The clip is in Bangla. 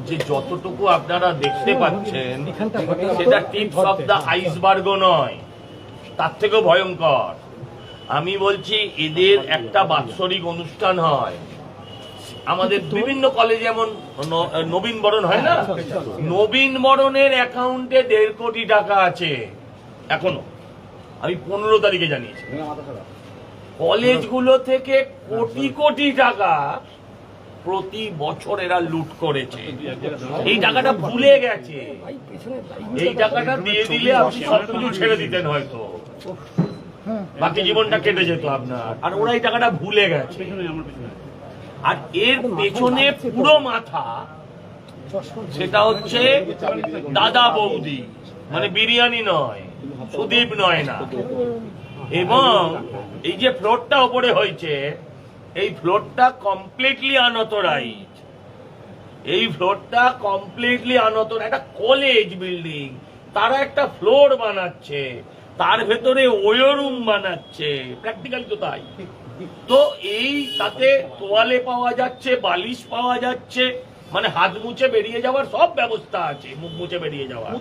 যে যতটুকু আপনারা দেখতে পাচ্ছেন সেটা টিপস অফ দ্য আইসবার্গও নয়, তার থেকেও ভয়ঙ্কর। আমি বলছি এদের একটা বাৎসরিক অনুষ্ঠান হয় আমাদের বিভিন্ন কলেজে, যেমন নবীন বরণ হয় না, নবীন বরণের অ্যাকাউন্টে 1.5 কোটি টাকা আছে এখনো, আমি 15 তারিখে জানিয়েছি। কলেজগুলো থেকে কোটি কোটি টাকা প্রতি বছর এরা লুট করেছে। এই টাকাটা ভুলে গেছে, এই টাকাটা দিয়ে দিলে আপনি সবকিছু ছেড়ে দিতেন হয়তো, বাকি জীবনটা কেটে যেত আপনার, আর ওরা এই টাকাটা ভুলে গেছে। আর এর পেছনে পুরো মাথা সেটা হচ্ছে দাদা বৌদি, মানে বিরিয়ানি নয়, সুদীপ নয় না। এবং এই যে ফ্লোরটা ওপরে হয়েছে, এই ফ্লোরটা কমপ্লিটলি আনঅথরাইজড। এই ফ্লোরটা কমপ্লিটলি আনঅথরাইজড। একটা কলেজ বিল্ডিং, তারা একটা ফ্লোর বানাচ্ছে, তার ভেতরে ওয়ো রুম বানাচ্ছে, প্র্যাকটিক্যালি তো তাই। তো এই তাতে তোয়ালে পাওয়া যাচ্ছে, বালিশ পাওয়া যাচ্ছে, মানে হাত মুছে বেরিয়ে যাওয়ার সব ব্যবস্থা আছে, মুখ মুছে বেরিয়ে যাওয়ার।